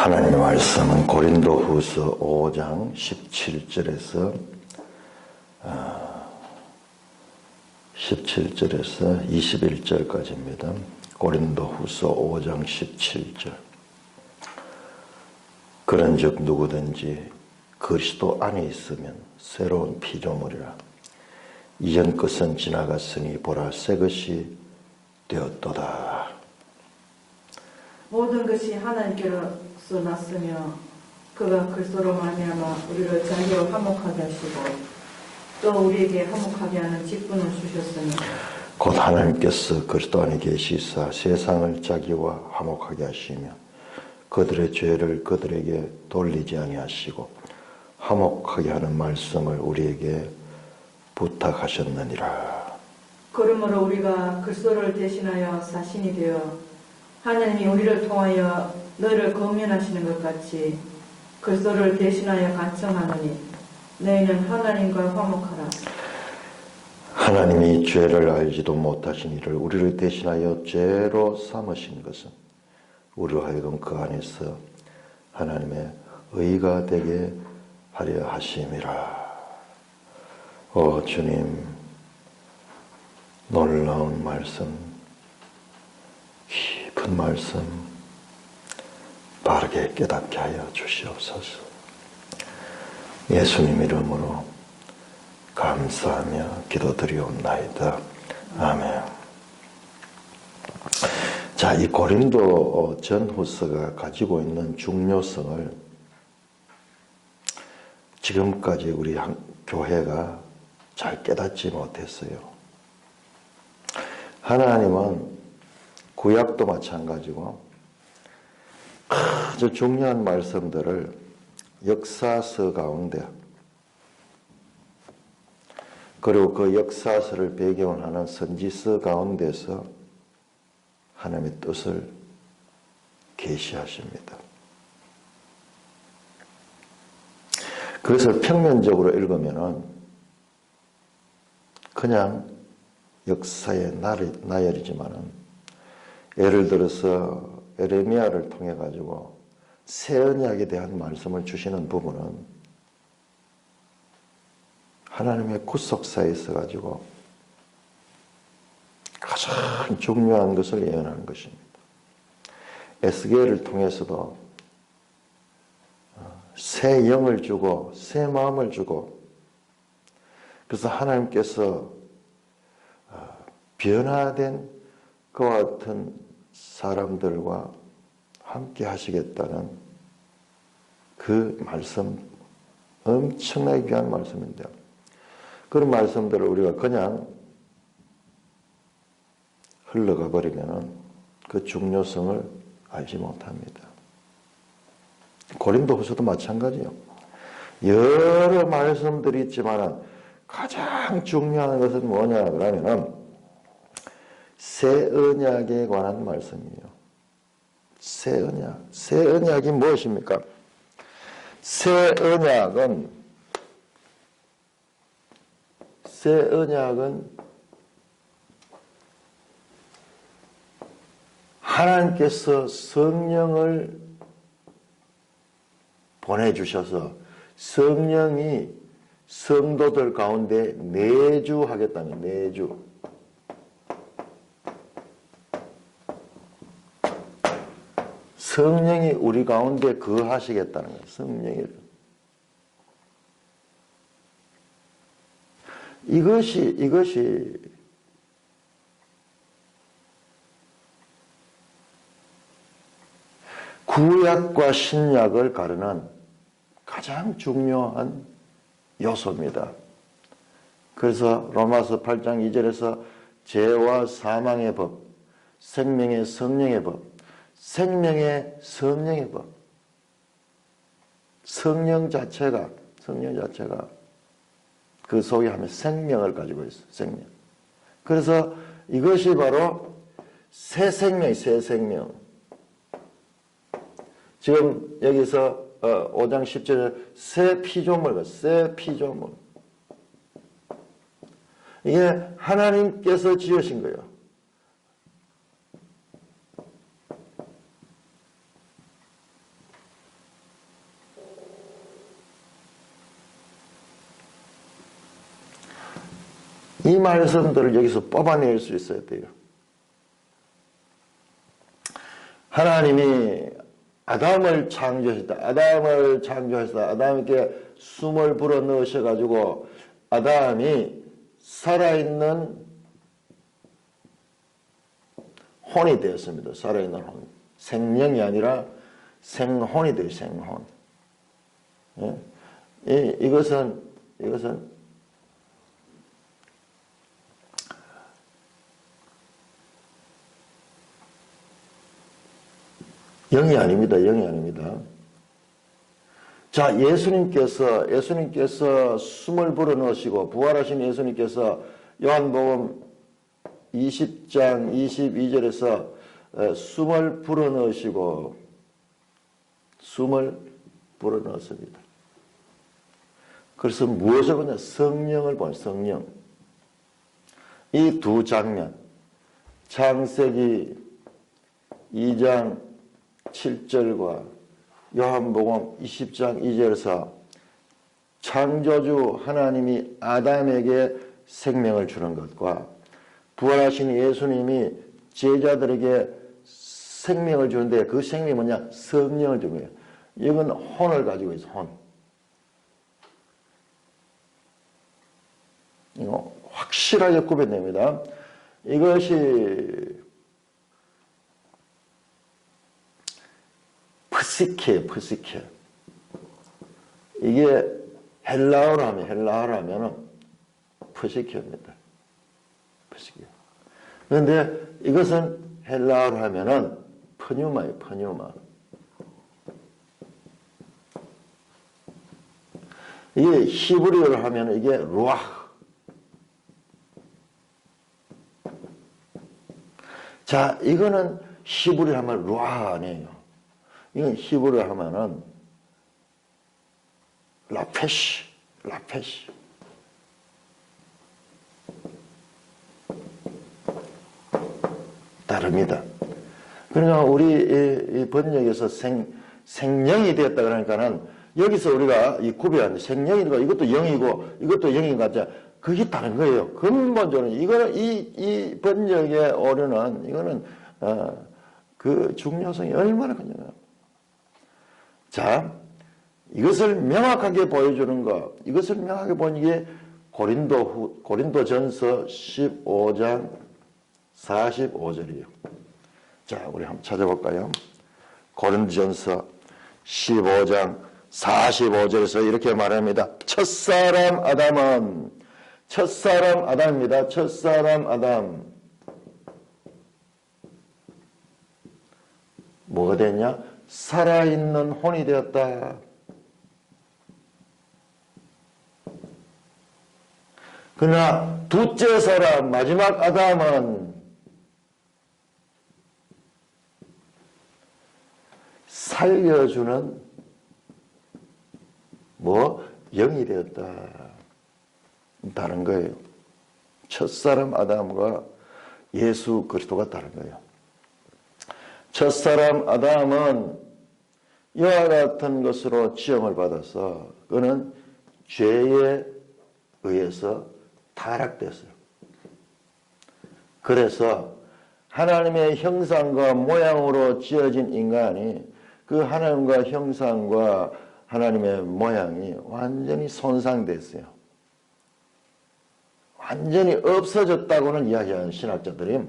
하나님의 말씀은 고린도후서 5장 17절에서 21절까지입니다. 고린도후서 5장 17절. 그런즉 누구든지 그리스도 안에 있으면 새로운 피조물이라. 이전 것은 지나갔으니 보라 새 것이 되었도다. 모든 것이 하나님께로서 났으며 그가 그리스도로 말미암아 우리를 자기와 화목하게 하시고 또 우리에게 화목하게 하는 직분을 주셨으니 곧 하나님께서 그리스도 안에 계시사 세상을 자기와 화목하게 하시며 그들의 죄를 그들에게 돌리지 아니하시고 화목하게 하는 말씀을 우리에게 부탁하셨느니라. 그러므로 우리가 그리스도를 대신하여 사신이 되어 하나님이 우리를 통하여 너희를 권면하시는 것 같이 그리스도를 대신하여 간청하노니 너희는 하나님과 화목하라. 하나님이 죄를 알지도 못하신 이를 우리를 대신하여 죄로 삼으신 것은 우리로 하여금 그 안에서 하나님의 의가 되게 하려 하심이라. 오 주님, 놀라운 말씀, 깊은 말씀 바르게 깨닫게 하여 주시옵소서. 예수님 이름으로 감사하며 기도드리옵나이다. 아멘. 자, 이 고린도 전후서가 가지고 있는 중요성을 지금까지 우리 교회가 잘 깨닫지 못했어요. 하나님은 구약도 마찬가지고 아주 중요한 말씀들을 역사서 가운데 그리고 그 역사서를 배경으로 하는 선지서 가운데서 하나님의 뜻을 계시하십니다. 그것을 평면적으로 읽으면은 그냥 역사의 나열이지만은 예를 들어서 에레미야를 통해 가지고 새 언약에 대한 말씀을 주시는 부분은 하나님의 구속사에 있어 가지고 가장 중요한 것을 예언하는 것입니다. 에스겔을 통해서도 새 영을 주고 새 마음을 주고 그래서 하나님께서 변화된 그와 같은 사람들과 함께 하시겠다는 그 말씀, 엄청나게 귀한 말씀인데요. 그런 말씀들을 우리가 그냥 흘러가 버리면 그 중요성을 알지 못합니다. 고린도후서도 마찬가지예요. 여러 말씀들이 있지만 가장 중요한 것은 뭐냐 그러면은 새 언약에 관한 말씀이에요. 새 언약. 새 언약이 무엇입니까? 새 언약은 하나님께서 성령을 보내주셔서 성령이 성도들 가운데 내주하겠다는 내주. 성령이 우리 가운데 거하시겠다는 거예요. 성령이. 이것이 구약과 신약을 가르는 가장 중요한 요소입니다. 그래서 로마서 8장 2절에서 죄와 사망의 법, 생명의 성령의 법, 생명의 성령의 법. 성령 자체가 그 속에 하면 생명을 가지고 있어요. 생명. 그래서 이것이 바로 새 생명. 지금 여기서 5장 10절에 새 피조물. 이게 하나님께서 지으신 거예요. 이 말씀들을 여기서 뽑아낼 수 있어야 돼요. 하나님이 아담을 창조하셨다. 아담에게 숨을 불어 넣으셔가지고 아담이 살아있는 혼이 되었습니다. 살아있는 혼. 생명이 아니라 생혼이 돼요. 생혼. 예? 이것은 영이 아닙니다. 영이 아닙니다. 자, 예수님께서 숨을 불어넣으시고 부활하신 예수님께서 요한복음 20장 22절에서 숨을 불어넣으시고 숨을 불어넣었습니다. 그래서 무엇을 보냐? 성령을 보냐? 성령. 이 두 장면, 창세기 2장 7절과 요한복음 20장 2절에서 창조주 하나님이 아담에게 생명을 주는 것과 부활하신 예수님이 제자들에게 생명을 주는데 그 생명이 뭐냐? 성령을 주는 거예요. 이건 혼을 가지고 있어. 혼. 이거 확실하게 구별됩니다. 이것이 프시케. 이게 헬라어로 하면은 프시케입니다. 프시케. 그런데 이것은 헬라어로 하면은 푸뉴마예요. 푸뉴마. 이게 히브리어로 하면은 이게 루아흐. 자, 이거는 히브리어 하면 루아흐 아니에요. 이건 히브리어 하면은 라페시. 다릅니다. 그러니까 우리 이 번역에서 생령이 되었다 그러니까는 여기서 우리가 이 구별하는 생령이니까 이것도 영이고 이것도 영인 것 같자. 그게 다른 거예요. 근본적으로 이거는 이 번역의 오류는 이거는 그 중요성이 얼마나 크냐. 자, 이것을 명확하게 보여주는 것, 이것을 명확하게 보는 게 고린도전서 15장 45절이에요. 자, 우리 한번 찾아볼까요? 고린도전서 15장 45절에서 이렇게 말합니다. 첫사람 아담입니다. 첫사람 아담. 뭐가 됐냐? 살아있는 혼이 되었다. 그러나 둘째 사람, 마지막 아담은 살려주는 영이 되었다. 다른 거예요. 첫사람 아담과 예수 그리스도가 다른 거예요. 첫사람 아담은 이와 같은 것으로 지음을 받아서 그는 죄에 의해서 타락됐어요. 그래서 하나님의 형상과 모양으로 지어진 인간이 그 하나님과 형상과 하나님의 모양이 완전히 손상됐어요. 완전히 없어졌다고는 이야기하는 신학자들이.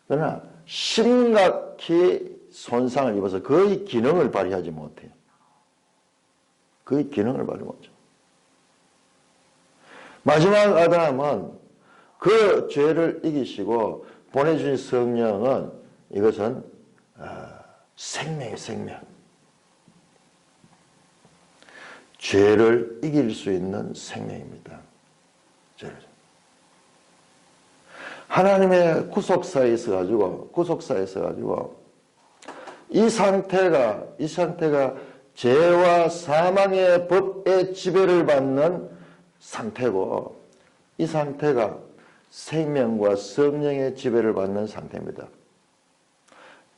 그러나 심각히 손상을 입어서 거의 기능을 발휘하지 못해요. 거의 기능을 발휘 못해요. 마지막 아담은 그 죄를 이기시고 보내주신 성령은 이것은 생명이에요. 생명. 죄를 이길 수 있는 생명입니다. 하나님의 구속사에 있어가지고 이 상태가 죄와 사망의 법의 지배를 받는 상태고 이 상태가 생명과 성령의 지배를 받는 상태입니다.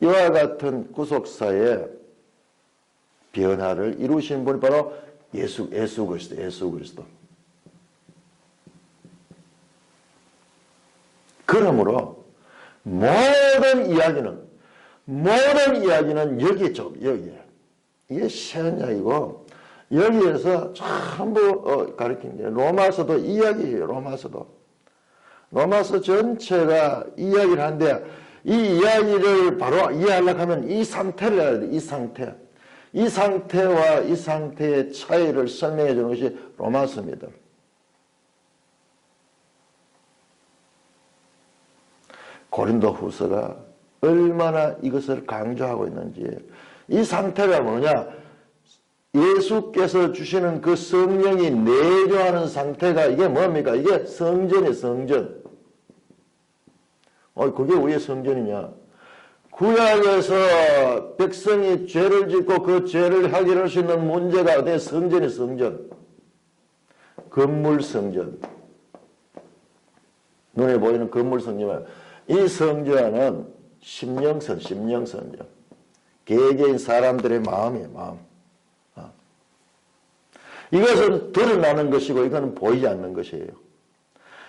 이와 같은 구속사의 변화를 이루신 분이 바로 예수 그리스도. 그러므로 모든 이야기는 여기에 여기에. 이게 쉬운 이야기고 여기에서 전부 가르치는 게 로마서도 이야기예요. 로마서 전체가 이야기를 하는데 이 이야기를 바로 이해하려고 하면 이 상태를 해야 돼. 이 상태와 이 상태의 차이를 설명해 주는 것이 로마서입니다. 고린도후서가 얼마나 이것을 강조하고 있는지. 이 상태가 뭐냐? 예수께서 주시는 그 성령이 내주하는 상태가 이게 뭡니까? 이게 성전이에요, 성전. 그게 왜 성전이냐? 구약에서 백성이 죄를 짓고 그 죄를 해결할 수 있는 문제가 어디에? 성전이 성전. 건물 성전. 눈에 보이는 건물 성전은 이 성전은 심령성전. 개개인 사람들의 마음이에요, 마음. 이것은 드러나는 것이고 이거는 보이지 않는 것이에요.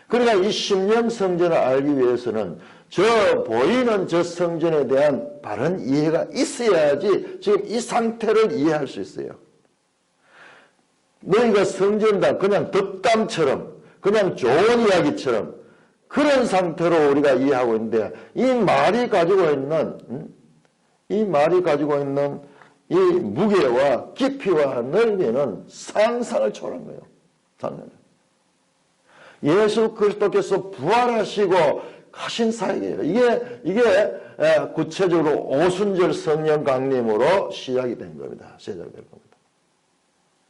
그러니까 이 심령성전을 알기 위해서는 저 보이는 저 성전에 대한 바른 이해가 있어야지 지금 이 상태를 이해할 수 있어요. 너희가 성전다 그냥 덕담처럼 그냥 좋은 이야기처럼 그런 상태로 우리가 이해하고 있는데 이 말이 가지고 있는 이 무게와 깊이와 넓이는 상상을 초월한 거예요. 상상. 예수 그리스도께서 부활하시고 하신 사역이에요. 이게 구체적으로 오순절 성령 강림으로 시작이 된 겁니다.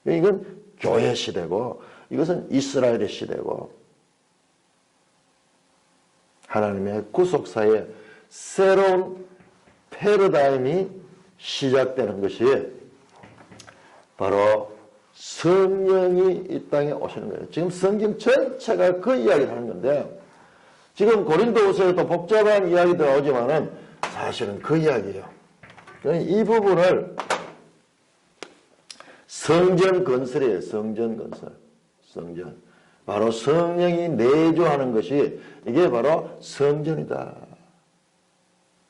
이건 교회 시대고 이것은 이스라엘의 시대고 하나님의 구속사의 새로운 패러다임이 시작되는 것이 바로 성령이 이 땅에 오시는 거예요. 지금 성경 전체가 그 이야기를 하는 건데 지금 고린도후서에도 복잡한 이야기도 나오지만은 사실은 그 이야기예요. 이 부분을 성전 건설이에요. 성전 건설. 성전. 바로 성령이 내주하는 것이 이게 바로 성전이다.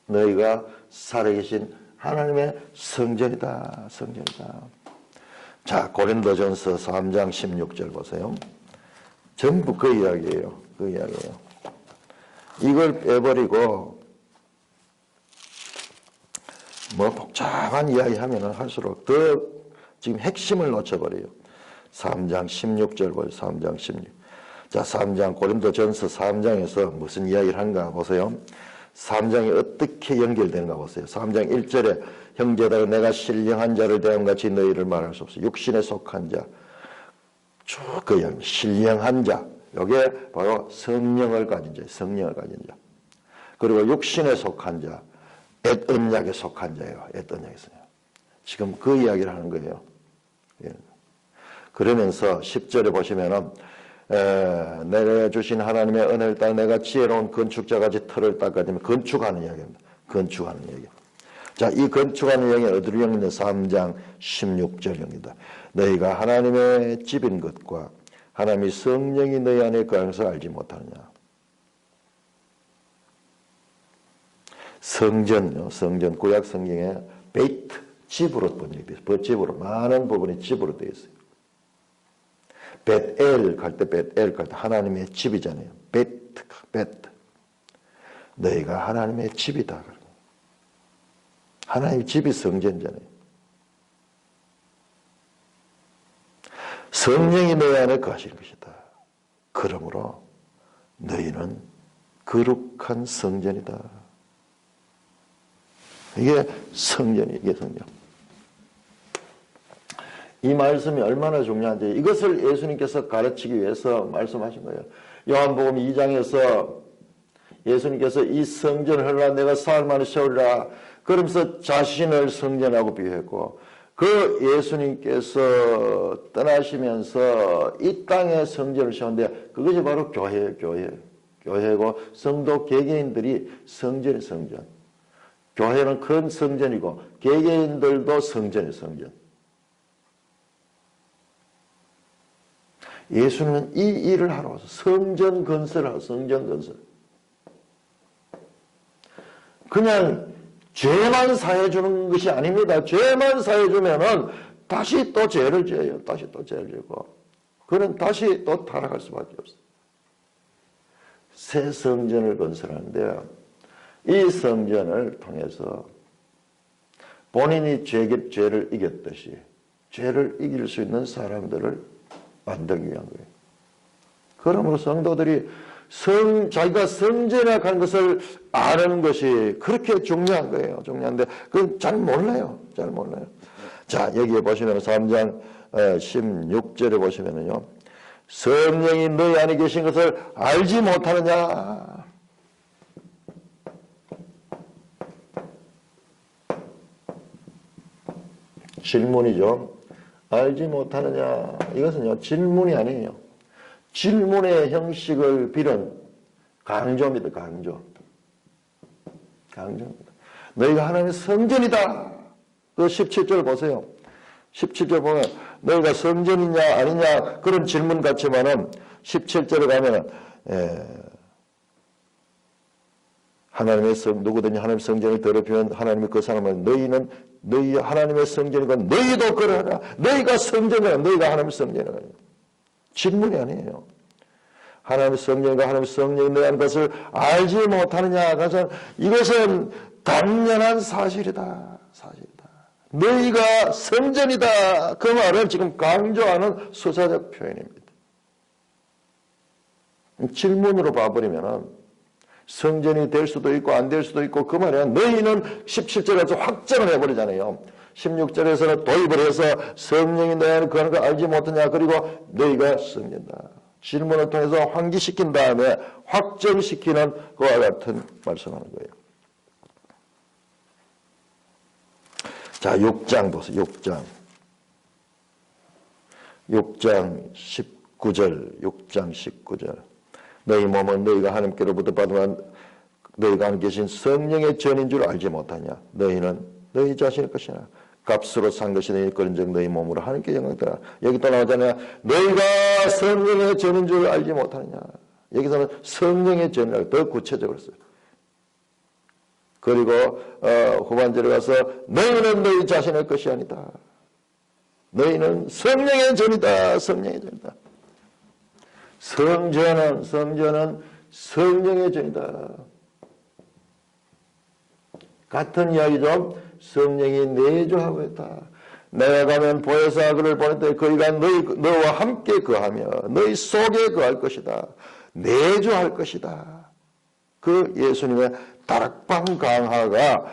너희가 살아계신 하나님의 성전이다. 성전이다. 자, 고린도전서 3장 16절 보세요. 전부 그 이야기예요. 그 이야기예요. 이걸 빼버리고 뭐 복잡한 이야기 하면 할수록 더 지금 핵심을 놓쳐버려요. 3장 16절 보세요. 3장 16. 자, 3장 고린도전서 3장에서 무슨 이야기를 하는가 보세요. 3장이 어떻게 연결되는가 보세요. 3장 1절에 형제들아 내가 신령한 자를 대함 같이 너희를 말할 수 없어. 육신에 속한 자. 쭉 그 이야기. 신령한 자. 이게 바로 성령을 가진 자. 성령을 가진 자. 그리고 육신에 속한 자. 옛 언약에 속한 자예요. 옛 언약에 속한 자. 지금 그 이야기를 하는 거예요. 그러면서 10절에 보시면은 내가 주신 하나님의 은혜를 따라 내가 지혜로운 건축자같이 틀을 닦아주면 건축하는 이야기입니다. 건축하는 이야기. 자, 이 건축하는 이야기는 어디로 연결되냐? 3장 16절입니다. 너희가 하나님의 집인 것과 하나님의 성령이 너희 안에 거하는 것을 알지 못하느냐. 성전 구약 성경에 베이트, 집으로 번역되어 있어요. 집으로 많은 부분이 집으로 되어 있어요. 벳엘 갈 때 하나님의 집이잖아요. 베트. 너희가 하나님의 집이다. 하나님의 집이 성전이잖아요. 성령이 너희 안에 거하시는 것이다. 그러므로 너희는 거룩한 성전이다. 이게 성전이에요. 이게 성전. 이 말씀이 얼마나 중요한지 이것을 예수님께서 가르치기 위해서 말씀하신 거예요. 요한복음 2장에서 예수님께서 이 성전을 하려 내가 사흘 만에 세우리라 그러면서 자신을 성전하고 비유했고 그 예수님께서 떠나시면서 이 땅에 성전을 세웠는데 그것이 바로 교회고 성도 개개인들이 성전이 성전. 교회는 큰 성전이고 개개인들도 성전이 성전. 예수님은 이 일을 하러 와서 성전 건설을. 그냥 죄만 사해주는 것이 아닙니다. 죄만 사해주면은 다시 또 죄를 지어요. 다시 또 죄를 지고. 그는 다시 또 타락할 수밖에 없어요. 새 성전을 건설하는데 이 성전을 통해서 본인이 죄를 이겼듯이 죄를 이길 수 있는 사람들을 만들기 위한 거예요. 그러므로 성도들이 자기가 성전에 간 것을 아는 것이 그렇게 중요한 거예요. 중요한데 그건 잘 몰라요. 잘 몰라요. 자, 여기에 보시면 3장 16절에 보시면은요. 성령이 너희 안에 계신 것을 알지 못하느냐. 질문이죠. 알지 못하느냐. 이것은요, 질문이 아니에요. 질문의 형식을 빌은 강조입니다. 강조입니다. 너희가 하나님의 성전이다. 그 17절 보세요. 17절 보면 너희가 성전이냐 아니냐 그런 질문 같지만은 17절에 가면은 누구든지 하나님의 성전을 더럽히면 하나님이 그 사람은 너희 하나님의 성전이고 너희도 그러하라. 너희가 성전이라. 너희가 하나님의 성전이라. 질문이 아니에요. 하나님의 성령과 하나님의 성령이 너희한 것을 알지 못하느냐. 그래서 이것은 당연한 사실이다. 너희가 성전이다. 그 말은 지금 강조하는 수사적 표현입니다. 질문으로 봐버리면 성전이 될 수도 있고 안 될 수도 있고 그 말은 너희는 17절에서 확정을 해버리잖아요. 16절에서는 도입을 해서 성령이 너희는 그런 걸 알지 못하냐. 그리고 너희가 성전이다. 질문을 통해서 환기시킨 다음에 확정시키는 그와 같은 말씀하는 거예요. 자, 6장 보세요. 6장 19절. 너희 몸은 너희가 하나님께로부터 받은 너희가 안 계신 성령의 전인 줄 알지 못하냐. 너희는 너희 자신의 것이나 값으로 산 것이 너희 그런즉 너희 몸으로 하나님께 영광되라. 여기 또 나오잖아요. 너희가 성령의 전인 줄 알지 못하느냐. 여기서는 성령의 전이라고 더 구체적으로 써요. 그리고 후반절에 가서 너희는 너희 자신의 것이 아니다. 너희는 성령의 전이다. 성령의 전이다. 성전은 성령의 전이다. 같은 이야기죠. 성령이 내주하고 있다. 내가 가면 보혜사 그를 보낼 때 그가 너와 함께 거하며 너희 속에 거할 것이다. 내주할 것이다. 그 예수님의 다락방 강화가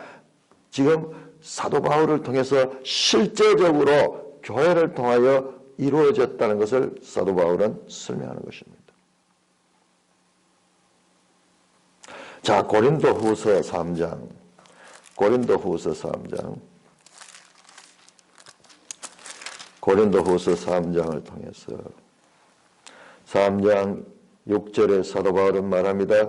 지금 사도 바울을 통해서 실제적으로 교회를 통하여 이루어졌다는 것을 사도 바울은 설명하는 것입니다. 자, 고린도후서 3장. 고린도후서 3장을 통해서 3장 6절에 사도 바울은 말합니다.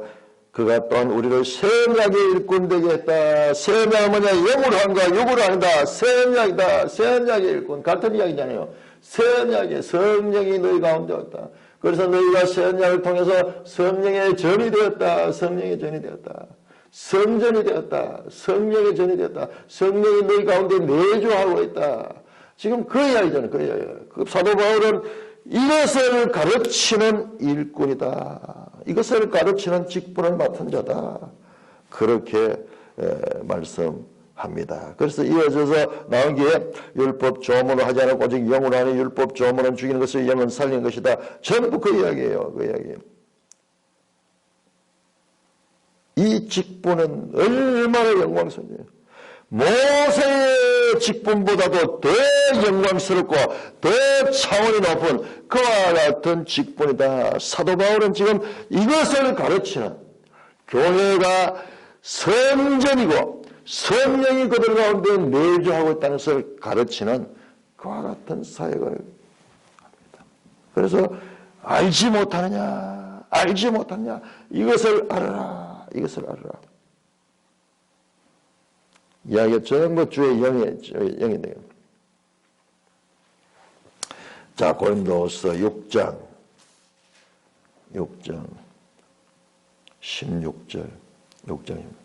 그가 또한 우리를 새 언약의 일꾼 되게 했다. 새 언약은 뭐냐? 영으로 한가 육으로 한다. 새 언약이다. 새 언약의 일꾼. 같은 이야기잖아요. 새 언약의 성령이 너희 가운데 왔다. 그래서 너희가 새 언약을 통해서 성령의 전이 되었다. 성령의 전이 되었다. 성전이 되었다. 성령의 전이 되었다. 성령이 너희 가운데 내주하고 있다. 지금 그 이야기잖아요. 그 이야기. 그 사도 바울은 이것을 가르치는 일꾼이다. 이것을 가르치는 직분을 맡은 자다. 그렇게 말씀합니다. 그래서 이어져서 나온 게 율법 조문을 하지 않고 오직 영으로 하니 율법 조문은 죽이는 것을 영은 살리는 것이다. 전부 그 이야기예요. 그 이야기. 이 직분은 얼마나 영광스러워요. 모세의 직분보다도 더 영광스럽고 더 차원이 높은 그와 같은 직분이다. 사도 바울은 지금 이것을 가르치는 교회가 성전이고 성령이 그들 가운데 내주하고 있다는 것을 가르치는 그와 같은 사역을 합니다. 그래서 알지 못하느냐 이것을 알아라. 이것을 알아라. 이야기가 전부 주의 영이 되요. 자, 고린도서 6장 16절. 6장입니다.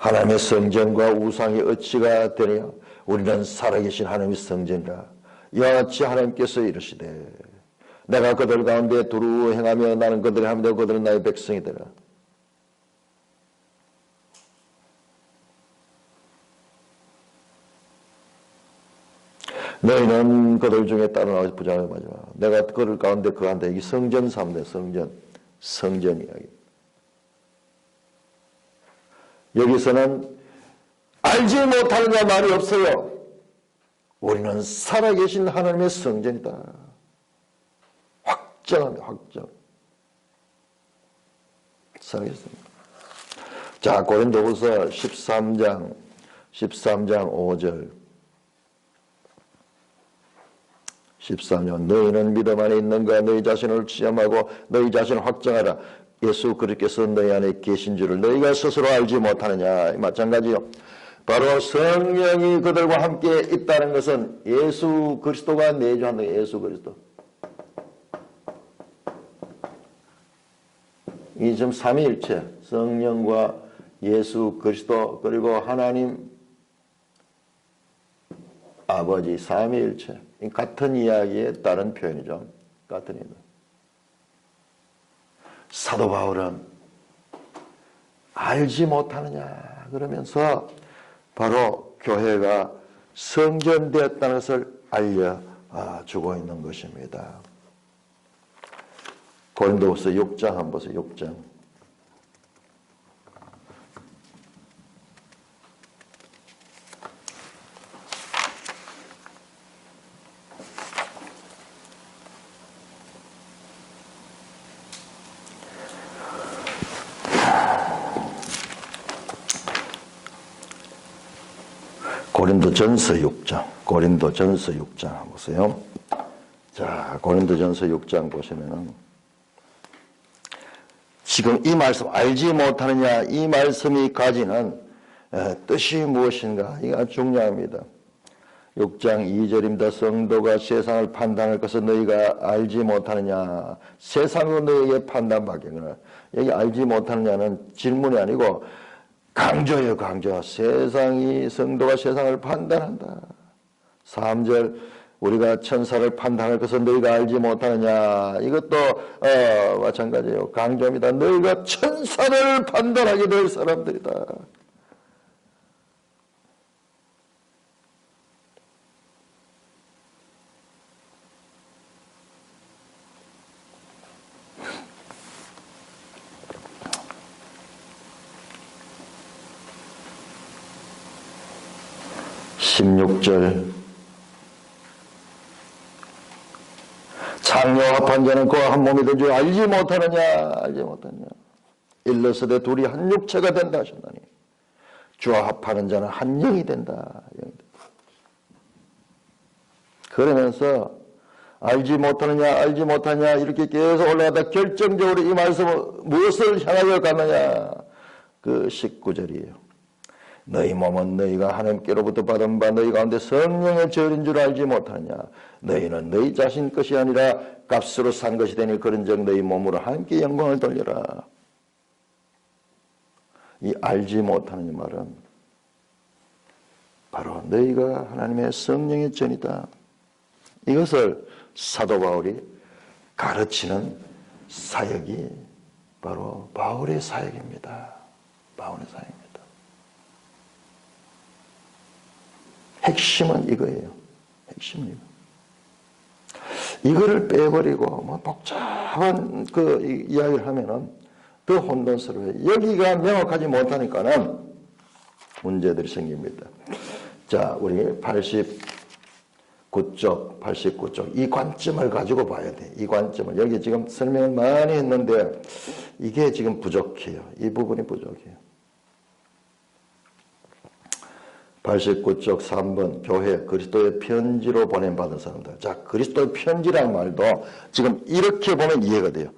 하나님의 성전과 우상이 어찌가 되냐? 우리는 살아계신 하나님의 성전이라. 이와 같이 하나님께서 이르시되 내가 그들 가운데 두루 행하며 나는 그들의 하나님 되고 그들은 나의 백성이 되라. 너희는 그들 중에 따로 나와서 부정하지 마라. 내가 그들 가운데 그한테 이 성전 삼대 성전 이야기. 여기서는 알지 못하느냐 말이 없어요. 우리는 살아계신 하나님의 성전이다. 확정합니다. 확정. 살아계십니다. 자, 고린도후서 13장 5절 13년 너희는 믿음 안에 있는가? 너희 자신을 시험하고 너희 자신을 확정하라. 예수 그리스도께서 너희 안에 계신 줄을 너희가 스스로 알지 못하느냐. 마찬가지요. 바로 성령이 그들과 함께 있다는 것은 예수 그리스도가 내주한다. 예수 그리스도. 이 지금 삼위일체 성령과 예수 그리스도 그리고 하나님 아버지 삼위일체 같은 이야기에 따른 표현이죠. 같은 이야기. 사도 바울은 알지 못하느냐 그러면서 바로 교회가 성전되었다는 것을 알려주고 있는 것입니다. 고린도후서 6장 한번 보세요. 6장. 고린도전서 6장 한번 보세요. 자, 고린도전서 6장 보시면은 지금 이 말씀 알지 못하느냐 이 말씀이 가지는 뜻이 무엇인가 이게 아주 중요합니다. 6장 2절입니다. 성도가 세상을 판단할 것을 너희가 알지 못하느냐. 세상은 너희에게 판단받겠구나. 여기 알지 못하느냐는 질문이 아니고 강조예요. 강조. 세상이 성도가 세상을 판단한다. 3절 우리가 천사를 판단할 것은 너희가 알지 못하느냐. 이것도 마찬가지예요. 강조입니다. 너희가 천사를 판단하게 될 사람들이다. 창녀와 합한 자는 그와 한 몸이 된 줄 알지 못하느냐. 일러서되 둘이 한 육체가 된다 하셨나니 주와 합하는 자는 한 영이 된다. 그러면서 알지 못하느냐 이렇게 계속 올라가다 결정적으로 이 말씀은 무엇을 향하여 가느냐. 그 19절이에요. 너희 몸은 너희가 하나님께로부터 받은 바 너희 가운데 성령의 절인 줄 알지 못하느냐. 너희는 너희 자신 것이 아니라 값으로 산 것이 되니 그런즉 너희 몸으로 하나님께 영광을 돌려라. 이 알지 못하는 말은 바로 너희가 하나님의 성령의 전이다. 이것을 사도 바울이 가르치는 사역이 바로 바울의 사역입니다. 바울의 사역입니다. 핵심은 이거예요. 핵심은 이거. 이거를 빼버리고 뭐 복잡한 그 이야기를 하면은 더 혼돈스러워요. 여기가 명확하지 못하니까는 문제들이 생깁니다. 자, 우리 89쪽 이 관점을 가지고 봐야 돼. 이 관점을. 여기 지금 설명을 많이 했는데 이게 지금 부족해요. 이 부분이 부족해요. 89쪽 3번 교회 그리스도의 편지로 보냄받은 사람들. 자, 그리스도의 편지라는 말도 지금 이렇게 보면 이해가 돼요.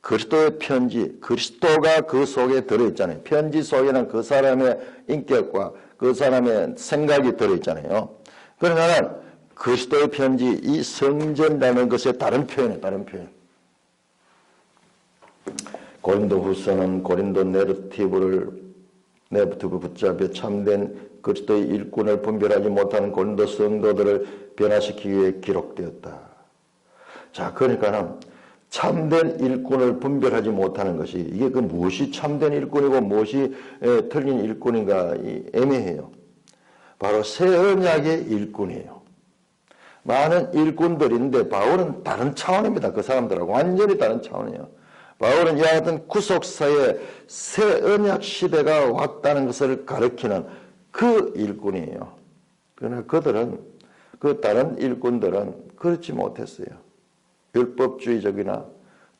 그리스도의 편지, 그리스도가 그 속에 들어있잖아요. 편지 속에는 그 사람의 인격과 그 사람의 생각이 들어있잖아요. 그러면 그리스도의 편지, 이 성전이라는 것의 다른 표현이에요. 다른 표현. 고린도 후서는 고린도 내러티브를 내 두부 붙잡혀 참된 그리스도의 일꾼을 분별하지 못하는 고린도 성도들을 변화시키기 위해 기록되었다. 자, 그러니까는 참된 일꾼을 분별하지 못하는 것이 이게 그 무엇이 참된 일꾼이고 무엇이 틀린 일꾼인가 애매해요. 바로 새 언약의 일꾼이에요. 많은 일꾼들인데 바울은 다른 차원입니다. 그 사람들하고 완전히 다른 차원이에요. 바울은 이와 같은 구속사의 새 언약 시대가 왔다는 것을 가리키는 그 일꾼이에요. 그러나 그들은, 그 다른 일꾼들은 그렇지 못했어요. 율법주의적이나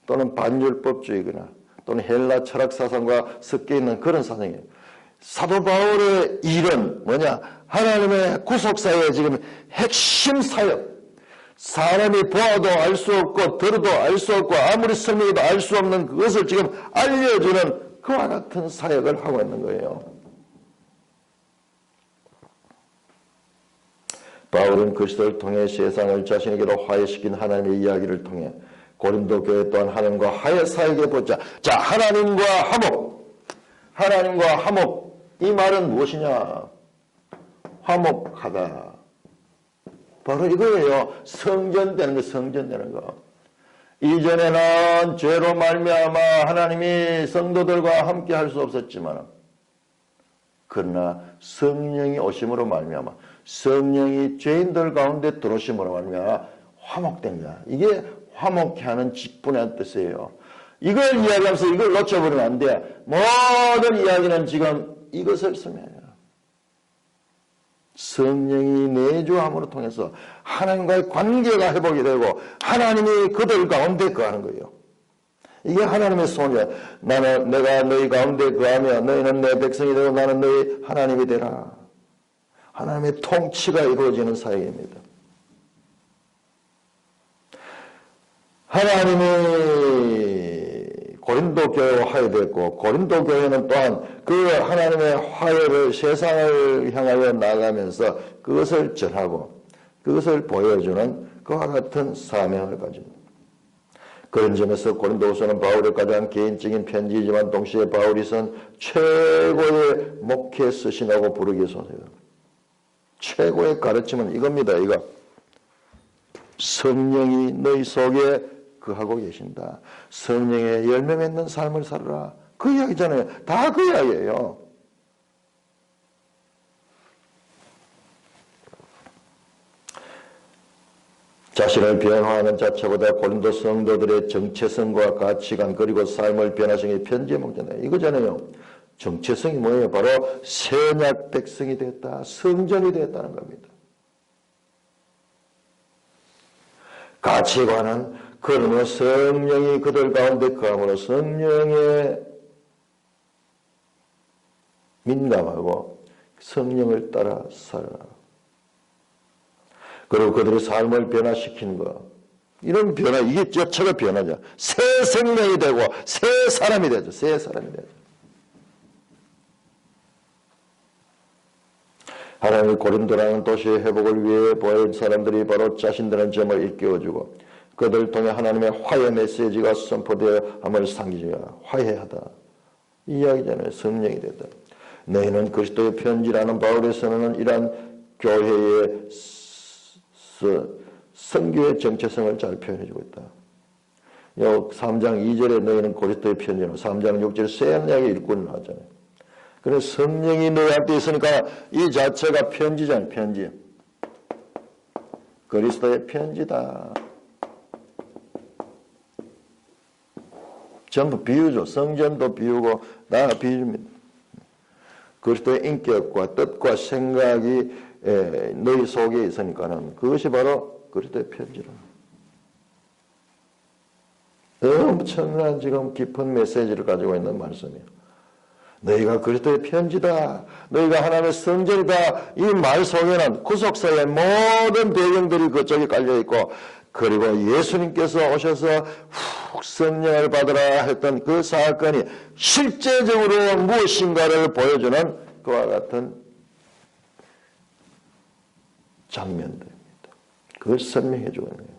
또는 반율법주의거나 또는 헬라 철학 사상과 섞여 있는 그런 사상이에요. 사도 바울의 일은 뭐냐? 하나님의 구속사의 지금 핵심 사역. 사람이 보아도 알 수 없고 들어도 알 수 없고 아무리 설명해도 알 수 없는 그것을 지금 알려주는 그와 같은 사역을 하고 있는 거예요. 바울은 그리스도를 통해 세상을 자신에게로 화해시킨 하나님의 이야기를 통해 고린도 교회 또한 하나님과 화해 사역에 보자. 자, 하나님과 화목. 하나님과 화목. 이 말은 무엇이냐? 화목하다. 바로 이거예요. 성전되는 거, 성전되는 거. 이전에는 죄로 말미암아 하나님이 성도들과 함께 할 수 없었지만, 그러나 성령이 오심으로 말미암아 성령이 죄인들 가운데 들어오심으로 말미암아 화목된 거야. 이게 화목케 하는 직분의 뜻이에요. 이걸 이야기하면서 이걸 놓쳐버리면 안 돼. 모든 이야기는 지금 이것을 설명해요. 성령이 내주함으로 통해서 하나님과의 관계가 회복이 되고 하나님이 그들 가운데 거하는 거예요. 이게 하나님의 소원이야. 내가 너희 가운데 거하며 너희는 내 백성이 되고 나는 너희 하나님이 되라. 하나님의 통치가 이루어지는 사역입니다. 하나님이 고린도 교회와 화해됐고 고린도 교회는 또한 그 하나님의 화해를 세상을 향하여 나가면서 그것을 전하고 그것을 보여주는 그와 같은 사명을 가집니다. 그런 점에서 고린도후서는 바울의 가장 개인적인 편지이지만 동시에 바울이 쓴 최고의 목회 서신하고 부르기에 손해요. 최고의 가르침은 이겁니다. 이거. 성령이 너희 속에 거하고 계신다. 성령의 열매 맺는 삶을 살아라. 그 이야기잖아요. 다 그 이야기예요. 자신을 변화하는 자체보다 고린도 성도들의 정체성과 가치관 그리고 삶을 변화시키는 편지의 목적이다. 이거잖아요. 정체성이 뭐예요? 바로 새언약 백성이 됐다. 성전이 됐다는 겁니다. 가치관은 그러면 성령이 그들 가운데 거함으로 성령에 민감하고 성령을 따라 살아라. 그리고 그들의 삶을 변화시키는 것. 이런 변화, 이게 자체가 변화죠. 새 생명이 되고 새 사람이 되죠. 새 사람이 되죠. 하나님의 고린도라는 도시의 회복을 위해 보일 사람들이 바로 자신들의 점을 일깨워주고 그들을 통해 하나님의 화해 메시지가 선포되어 함을 상기하여 화해하다. 이 이야기잖아요. 성령이 됐다. 너희는 그리스도의 편지라는 바울의 선언은 이러한 교회의 선교의 정체성을 잘 표현해주고 있다. 3장 2절에 너희는 그리스도의 편지로 3장 6절에 새 언약의 일꾼을 나왔잖아요. 그래서 성령이 너희한테 있으니까 이 자체가 편지잖아요. 편지. 그리스도의 편지다. 전부 비유죠. 성전도 비유고 다 비유입니다. 그리스도의 인격과 뜻과 생각이 너희 속에 있으니까는 그것이 바로 그리스도의 편지라. 엄청난 지금 깊은 메시지를 가지고 있는 말씀이에요. 너희가 그리스도의 편지다. 너희가 하나님의 성전이다. 이 말 속에는 구속사의 모든 배경들이 그쪽에 깔려있고 그리고 예수님께서 오셔서 훅 성령을 받으라 했던 그 사건이 실제적으로 무엇인가를 보여주는 그와 같은 장면들입니다. 그걸 설명해 주는 거예요.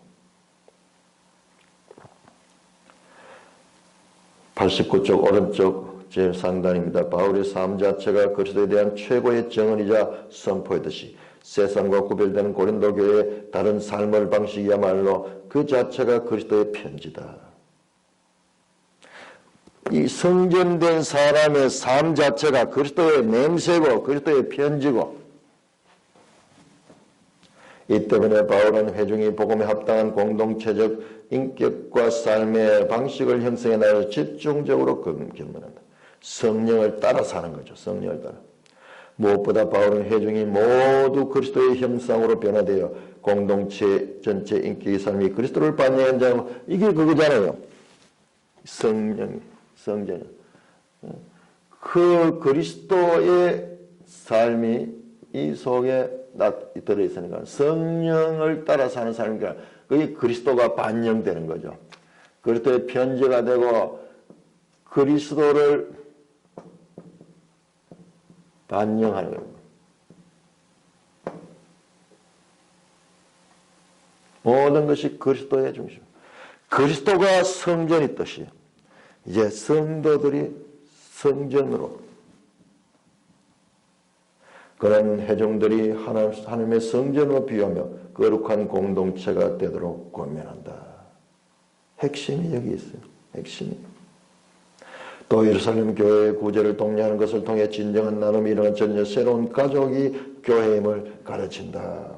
89쪽 오른쪽 제3단입니다. 바울의 삶 자체가 그리스도에 대한 최고의 정언이자 선포이듯이 세상과 구별되는 고린도 교회의 다른 삶의 방식이야말로 그 자체가 그리스도의 편지다. 이 성전된 사람의 삶 자체가 그리스도의 냄새고 그리스도의 편지고, 이 때문에 바울은 회중이 복음에 합당한 공동체적 인격과 삶의 방식을 형성해 나가서 집중적으로 견문한다. 성령을 따라 사는 거죠. 성령을 따라. 무엇보다 바울은 회중이 모두 그리스도의 형상으로 변화되어 공동체 전체 인격의 삶이 그리스도를 반영한 자, 이게 그거잖아요. 성전. 그 그리스도의 삶이 이 속에 들어있으니까 성령을 따라 사는 삶이니까 그게 그리스도가 반영되는 거죠. 그리스도의 편지가 되고 그리스도를 반영하는 거예요. 모든 것이 그리스도의 중심. 그리스도가 성전이 뜻이에요. 이제 성도들이 성전으로, 그런 회중들이 하나님의 성전으로 비유하며 거룩한 공동체가 되도록 권면한다. 핵심이 여기 있어요. 핵심이. 또 예루살렘 교회의 구제를 독려하는 것을 통해 진정한 나눔이 일어난 전혀 새로운 가족이 교회임을 가르친다.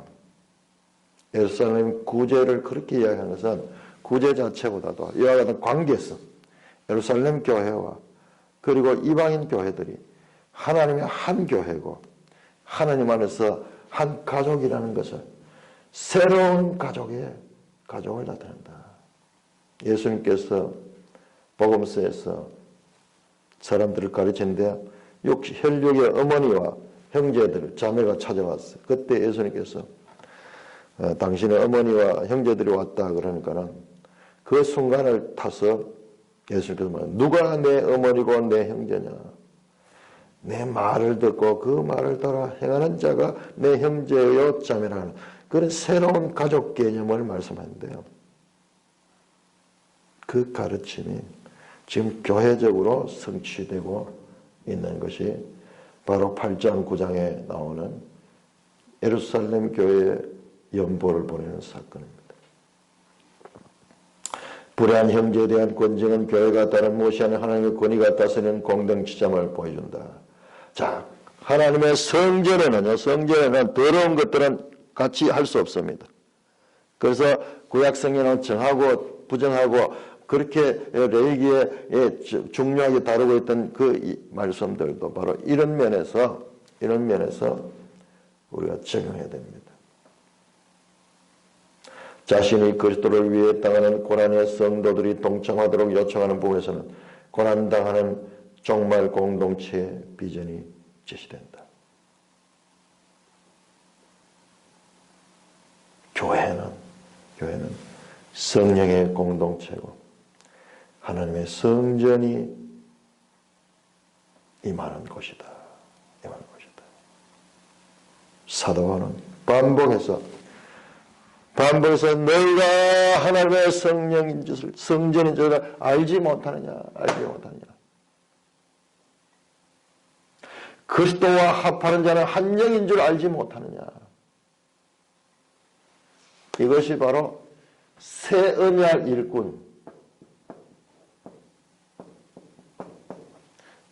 예루살렘 구제를 그렇게 이야기하는 것은 구제 자체보다도 이와 같은 관계성, 예루살렘 교회와 그리고 이방인 교회들이 하나님의 한 교회고 하나님 안에서 한 가족이라는 것을, 새로운 가족을 나타낸다. 예수님께서 복음서에서 사람들을 가르치는데 혈육의 어머니와 형제들, 자매가 찾아왔어요. 그때 예수님께서 당신의 어머니와 형제들이 왔다 그러니까는 그 순간을 타서 예수님께서 말합니다. 누가 내 어머니고 내 형제냐? 내 말을 듣고 그 말을 따라 행하는 자가 내 형제요 자매라는 그런 새로운 가족 개념을 말씀하는데요. 그 가르침이 지금 교회적으로 성취되고 있는 것이 바로 8장 9장에 나오는 예루살렘 교회에 연보를 보내는 사건입니다. 불의한 형제에 대한 권징은 교회가 다른 무엇이 아닌 하나님의 권위가 다스리는 공동체점을 보여준다. 자, 하나님의 성전에는 더러운 것들은 같이 할 수 없습니다. 그래서 구약성경은 정하고 부정하고 그렇게 레위기에 중요하게 다루고 있던 그 말씀들도 바로 이런 면에서 우리가 적용해야 됩니다. 자신이 그리스도를 위해 당하는 고난의 성도들이 동참하도록 요청하는 부분에서는 고난당하는 종말 공동체의 비전이 제시된다. 교회는 성령의 공동체고 하나님의 성전이 임하는 곳이다. 사도는 반복해서 너희가 하나님의 성령인 줄을, 성전인 줄을 알지 못하느냐. 그리스도와 합하는 자는 한 영인 줄 알지 못하느냐. 이것이 바로 새 언약 일꾼.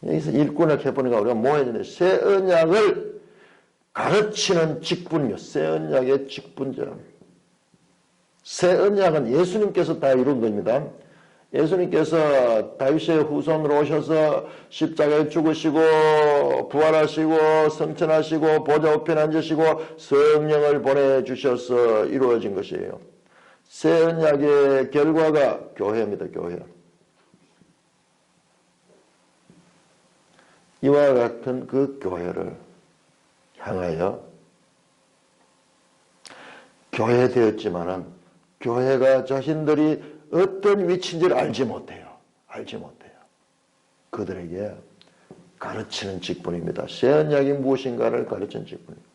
여기서 일꾼을 해보니까 우리가 뭐 해야 되냐. 새 언약을 가르치는 직분이요. 새 언약의 직분자. 새 언약은 예수님께서 다 이룬 겁니다. 예수님께서 다윗의 후손으로 오셔서 십자가에 죽으시고 부활하시고 성천하시고 보좌 우편에 앉으시고 성령을 보내주셔서 이루어진 것이에요. 새 언약의 결과가 교회입니다. 교회. 이와 같은 그 교회를 향하여 교회 되었지만은 교회가 자신들이 어떤 위치인지를 알지 못해요. 그들에게 가르치는 직분입니다. 새 언약이 무엇인가를 가르치는 직분입니다.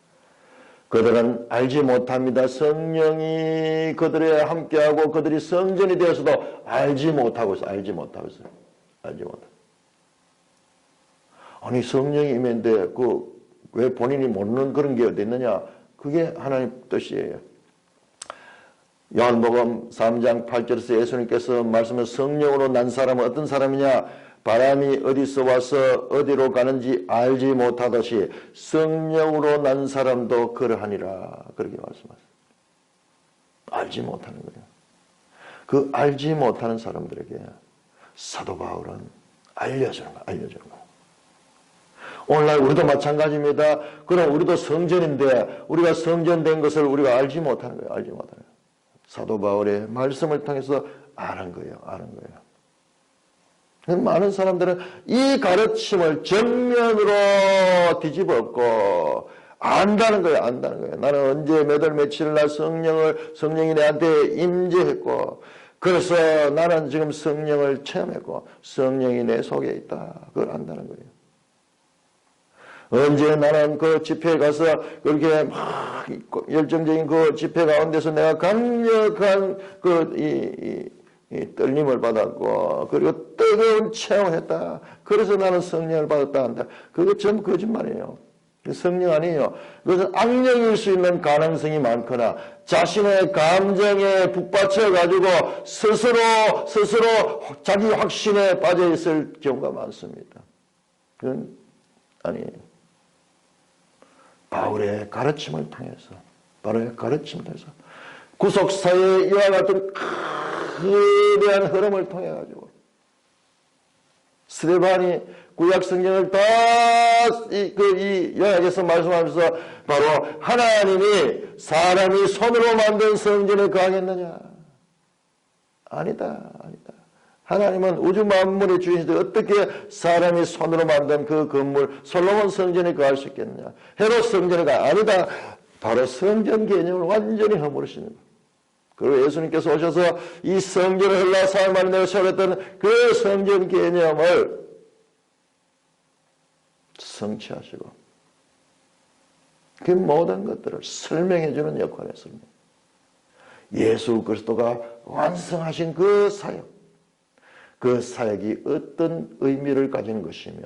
그들은 알지 못합니다. 성령이 그들에 함께하고 그들이 성전이 되어서도 알지 못하고 있어요. 아니 성령이 임했는데 왜 본인이 모르는 그런 게 어디 있느냐? 그게 하나님 뜻이에요. 요한복음 3장 8절에서 예수님께서 말씀을 성령으로 난 사람은 어떤 사람이냐? 바람이 어디서 와서 어디로 가는지 알지 못하듯이 성령으로 난 사람도 그러하니라. 그렇게 말씀하셨어요. 알지 못하는 거예요. 그 알지 못하는 사람들에게 사도 바울은 알려주는 거예요. 오늘날 우리도 마찬가지입니다. 그럼 우리도 성전인데 우리가 성전된 것을 우리가 알지 못하는 거예요. 알지 못하는 거예요. 사도 바울의 말씀을 통해서 아는 거예요. 많은 사람들은 이 가르침을 정면으로 뒤집어 엎고 안다는 거예요. 나는 언제 몇 월 며칠 날 성령이 내한테 임재했고 그래서 나는 지금 성령을 체험했고 성령이 내 속에 있다. 그걸 안다는 거예요. 언제 나는 그 집회에 가서 그렇게 막 열정적인 그 집회 가운데서 내가 강력한 이 떨림을 받았고 그리고 뜨거운 체험을 했다. 그래서 나는 성령을 받았다 한다. 그거 전부 거짓말이에요. 성령 아니에요. 그것은 악령일 수 있는 가능성이 많거나 자신의 감정에 북받쳐 가지고 스스로 자기 확신에 빠져 있을 경우가 많습니다. 그건 아니에요. 바울의 가르침을 통해서 구속사의 이와 같은 거대한 흐름을 통해 가지고 스데반이 구약 성경을 다 이 요약에서 말씀하면서 바로 하나님이 사람이 손으로 만든 성전에 거하겠느냐? 아니다. 하나님은 우주 만물의 주인인데 어떻게 사람이 손으로 만든 그 건물 솔로몬 성전에 거할 수 있겠느냐? 헤롯 성전에 아니다. 바로 성전 개념을 완전히 허물으시는 거예요. 그리고 예수님께서 오셔서 이 성전을 헬라 사람만이 내가 세웠던 그 성전 개념을 성취하시고 그 모든 것들을 설명해 주는 역할을 했습니다. 예수 그리스도가 완성하신 그 사역이 어떤 의미를 가진 것이며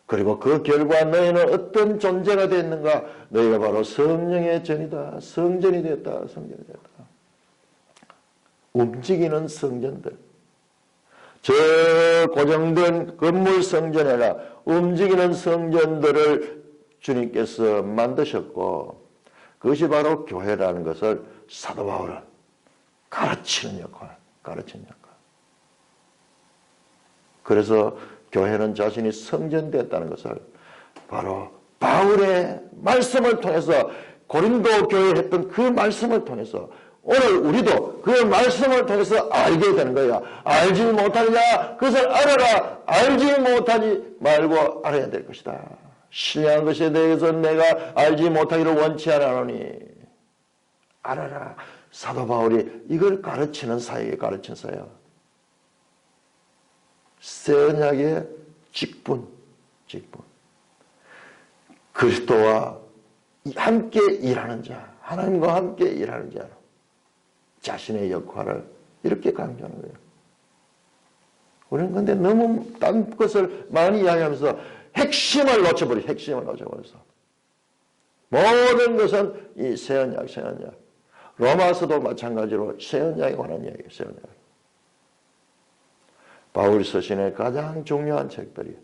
그리고 그 결과 너희는 어떤 존재가 되었는가? 너희가 바로 성령의 전이다. 성전이 되었다. 움직이는 성전들. 저 고정된 건물 성전이 아니라 움직이는 성전들을 주님께서 만드셨고 그것이 바로 교회라는 것을 사도 바울은 가르치는 역할. 그래서 교회는 자신이 성전되었다는 것을 바로 바울의 말씀을 통해서 고린도 교회에 했던 그 말씀을 통해서 오늘 우리도 그 말씀을 통해서 알게 되는 거야. 알지 못하느냐? 그것을 알아라. 알지 못하지 말고 알아야 될 것이다. 신령한 것에 대해서 내가 알지 못하기를 원치 않으노니 알아라. 사도 바울이 이걸 가르치는 가르친 사역. 새 언약의 직분. 그리스도와 함께 일하는 자, 하나님과 함께 일하는 자로 자신의 역할을 이렇게 강조하는 거예요. 우리는 근데 너무 딴 것을 많이 이야기하면서 핵심을 놓쳐버려서 모든 것은 이 새 언약. 로마서도 마찬가지로 새 언약에 관한 이야기예요. 새 언약. 바울 서신의 가장 중요한 책들이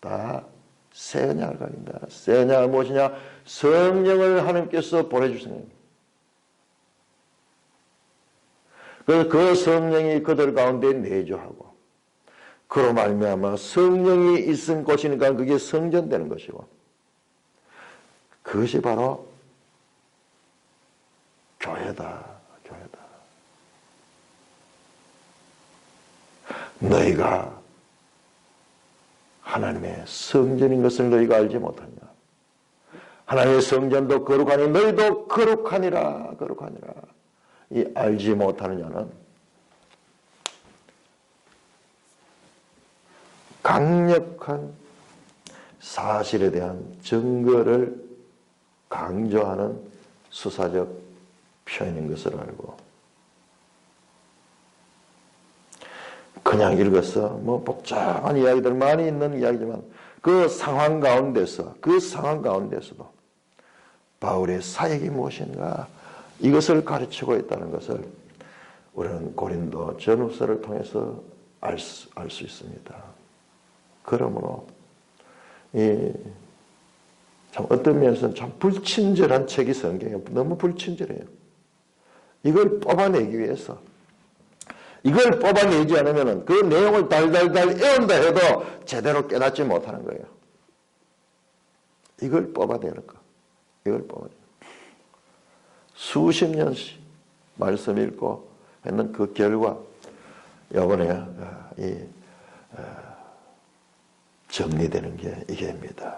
다 새 언약을 가진다. 새 언약은 무엇이냐? 성령을 하나님께서 보내주신 겁니다. 그 성령이 그들 가운데 내주하고 그로 말미암아 성령이 있은 곳이니까 그게 성전되는 것이고 그것이 바로 교회다. 너희가 하나님의 성전인 것을 너희가 알지 못하냐? 하나님의 성전도 거룩하니 너희도 거룩하니라. 이 알지 못하느냐는 강력한 사실에 대한 증거를 강조하는 수사적 표현인 것을 알고 그냥 읽어서 복잡한 이야기들 많이 있는 이야기지만 그 상황 가운데서도 바울의 사역이 무엇인가 이것을 가르치고 있다는 것을 우리는 고린도 전후서를 통해서 알 수 있습니다. 그러므로 참 어떤 면에서는 참 불친절한 책이 성경이에요. 너무 불친절해요. 이걸 뽑아내기 위해서 이걸 뽑아내지 않으면 그 내용을 달달달 애운다 해도 제대로 깨닫지 못하는 거예요. 이걸 뽑아내는 거. 이걸 뽑아내는 거. 수십 년씩 말씀 읽고 했는 그 결과 이번에 정리되는 게 이게입니다.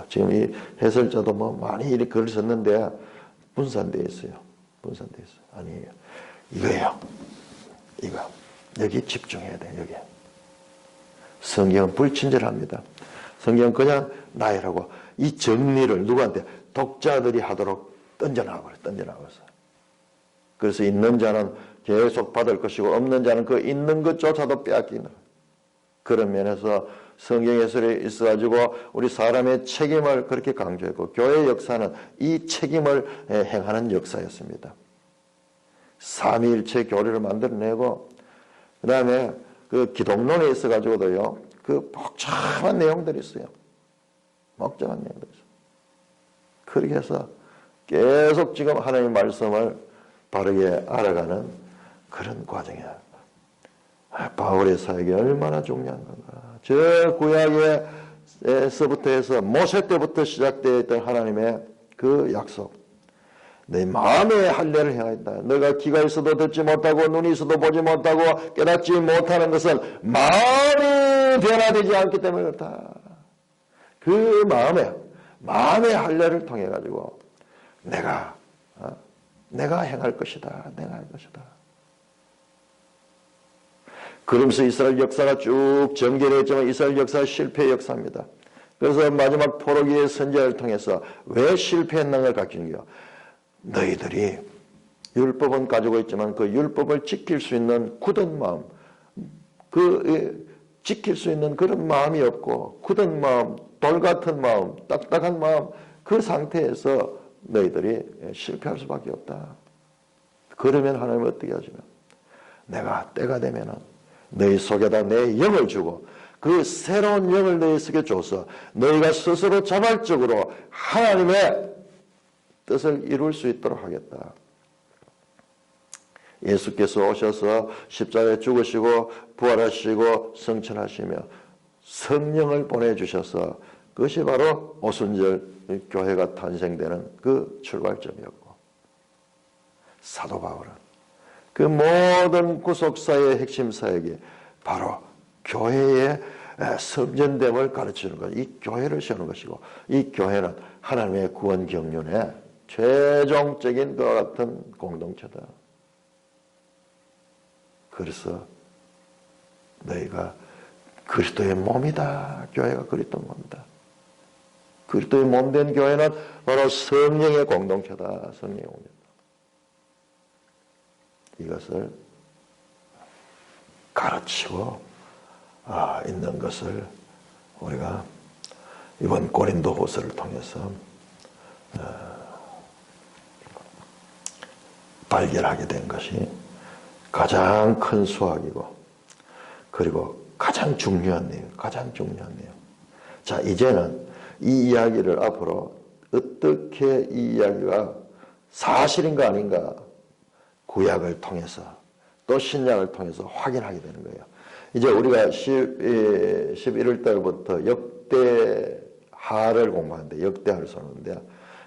지금 이 해설자도 뭐 많이 이렇게 글을 썼는데 분산되어 있어요. 아니에요. 이거예요. 이거. 여기 집중해야 돼. 여기. 성경은 불친절합니다. 성경은 그냥 나열하고 이 정리를 누구한테 독자들이 하도록 던져놔버려. 그래서 있는 자는 계속 받을 것이고 없는 자는 그 있는 것조차도 빼앗기는 그런 면에서 성경 해설에 있어가지고 우리 사람의 책임을 그렇게 강조했고 교회의 역사는 이 책임을 행하는 역사였습니다. 삼위일체 교리를 만들어내고 그 다음에 그 기독론에 있어가지고도요 그 복잡한 내용들이 있어요. 그렇게 해서 계속 지금 하나님의 말씀을 바르게 알아가는 그런 과정이야. 바울의 사역이 얼마나 중요한 건가. 저 구약에서부터 해서 모세 때부터 시작되어 있던 하나님의 그 약속. 내 마음의 할례를 행하였다. 너가 귀가 있어도 듣지 못하고 눈이 있어도 보지 못하고 깨닫지 못하는 것은 마음이 변화되지 않기 때문에 그렇다. 그 마음의 할례를 통해 가지고 내가 행할 것이다. 그러면서 이스라엘 역사가 쭉 전개되었지만 이스라엘 역사가 실패의 역사입니다. 그래서 마지막 포로기의 선제를 통해서 왜 실패했는가를 가르치는 거예요. 너희들이 율법은 가지고 있지만 그 율법을 지킬 수 있는 굳은 마음, 지킬 수 있는 그런 마음이 없고 굳은 마음, 돌 같은 마음, 딱딱한 마음 그 상태에서 너희들이 실패할 수밖에 없다. 그러면 하나님은 어떻게 하시면 내가 때가 되면은 너희 속에다 내 영을 주고 그 새로운 영을 너희 속에 줘서 너희가 스스로 자발적으로 하나님의 뜻을 이룰 수 있도록 하겠다. 예수께서 오셔서 십자가에 죽으시고 부활하시고 성천하시며 성령을 보내주셔서 그것이 바로 오순절 교회가 탄생되는 그 출발점이었고 사도 바울은 그 모든 구속사의 핵심 사역이 바로 교회의 성전됨을 가르치는 것, 이 교회를 세우는 것이고 이 교회는 하나님의 구원 경륜의 최종적인 것 같은 공동체다. 그래서 너희가 그리스도의 몸이다. 교회가 그리스도의 몸이다. 그리스도의 몸된 교회는 바로 성령의 공동체다. 성령의 공동체다. 이것을 가르치고 있는 것을 우리가 이번 고린도후서를 통해서 발견하게 된 것이 가장 큰 수학이고 그리고 가장 중요한 내용. 자, 이제는 이 이야기를 앞으로 어떻게 이 이야기가 사실인가 아닌가 구약을 통해서 또 신약을 통해서 확인하게 되는 거예요. 이제 우리가 11월 달부터 역대하를 공부하는데 역대하를 쓰는데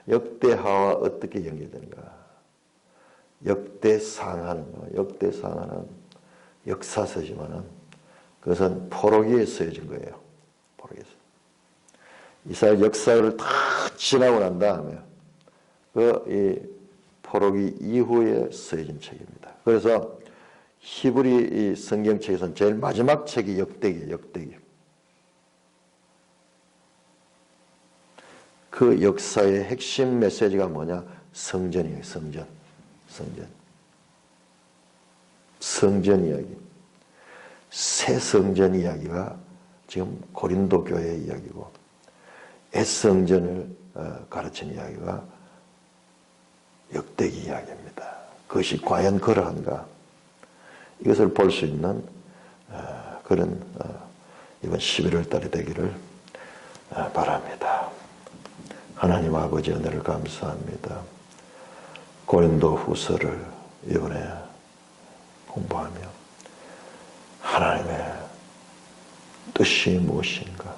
역대하와 어떻게 연결되는가? 역대상하는 역사서지만은 그것은 포로기에 쓰여진 거예요. 포로기에서 이스라엘 역사를 다 지나고 난 다음에 이 포로기 이후에 쓰여진 책입니다. 그래서 히브리 이 성경책에서는 제일 마지막 책이 역대기예요. 그 역사의 핵심 메시지가 뭐냐? 성전이에요. 성전 이야기. 새 성전 이야기가 지금 고린도 교회 이야기고 애성전을 가르친 이야기가 역대기 이야기입니다. 그것이 과연 그러한가? 이것을 볼 수 있는 그런 이번 11월 달이 되기를 바랍니다. 하나님 아버지 은혜를 감사합니다. 고린도 후서를 이번에 공부하며 하나님의 뜻이 무엇인가,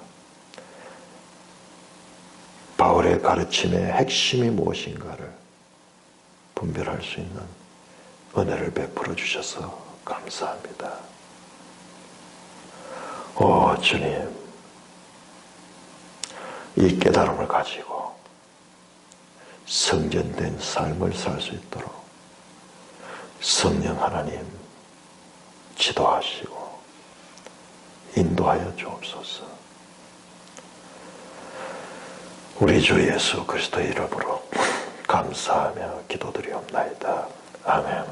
바울의 가르침의 핵심이 무엇인가를 분별할 수 있는 은혜를 베풀어 주셔서 감사합니다. 오 주님, 이 깨달음을 가지고 성전된 삶을 살 수 있도록 성령 하나님 지도하시고 인도하여 주옵소서. 우리 주 예수 그리스도의 이름으로 감사하며 기도드리옵나이다. 아멘.